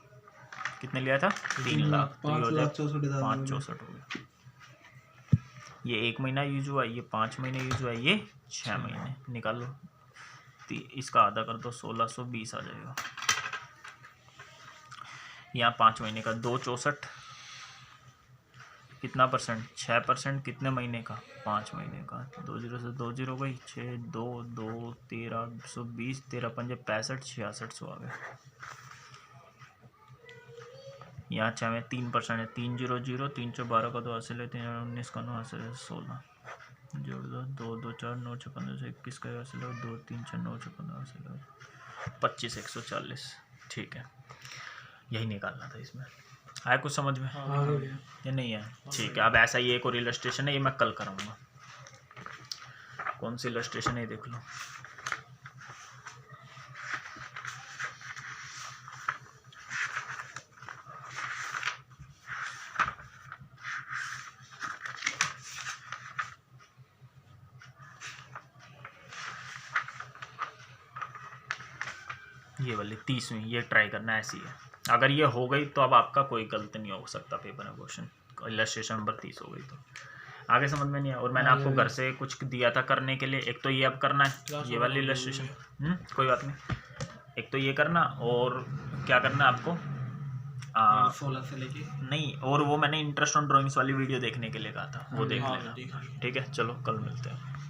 कितने लिया था? 3 लाख। 5,64,000 हो गया। ये 1 महीना यूज हुआ, ये 5 महीने यूज हुआ, ये 6 महीने। निकाल लो, इसका आधा कर दो, 1,620 आ जाएगा। यहाँ 5 महीने का 2,64। कितना परसेंट? 6%। कितने महीने का? 5 महीने का। 2 0 से 2 0 गई 6 2 2 13,120 13 5 65 6600 आ गया। यहाँ 6 में 3% है। 3 0 0 3 12 का 2 हासिल है, 3 19 का 9 हासिल है 16, जोड़ दो 2 2 4 9 6 15 से 21 का हासिल है 2 3 6 9 6 15 हासिल है 25,140। ठीक है, यही निकालना था इसमें। आया कुछ समझ में? ये नहीं है? ठीक है, अब ऐसा ही एक और इलस्ट्रेशन है, ये मैं कल कराऊंगा। कौन सी इलस्ट्रेशन है देख लो। ये वाली 30वीं, ये ट्राई करना ऐसी है। अगर ये हो गई तो अब आपका कोई गलत नहीं हो सकता पेपर में क्वेश्चन। इलस्ट्रेशन नंबर 30 हो गई तो आगे समझ में नहीं आया। और मैंने आपको घर से कुछ दिया था करने के लिए। एक तो ये अब करना है, ये वाली इलस्ट्रेशन। कोई बात नहीं, एक तो ये करना, और क्या करना है आपको? 16 से लेके नहीं, और वो मैंने इंटरेस्ट ऑन ड्राइंग्स वाली वीडियो देखने के लिए कहा था, वो देख लेना। ठीक है, चलो कल मिलते हैं।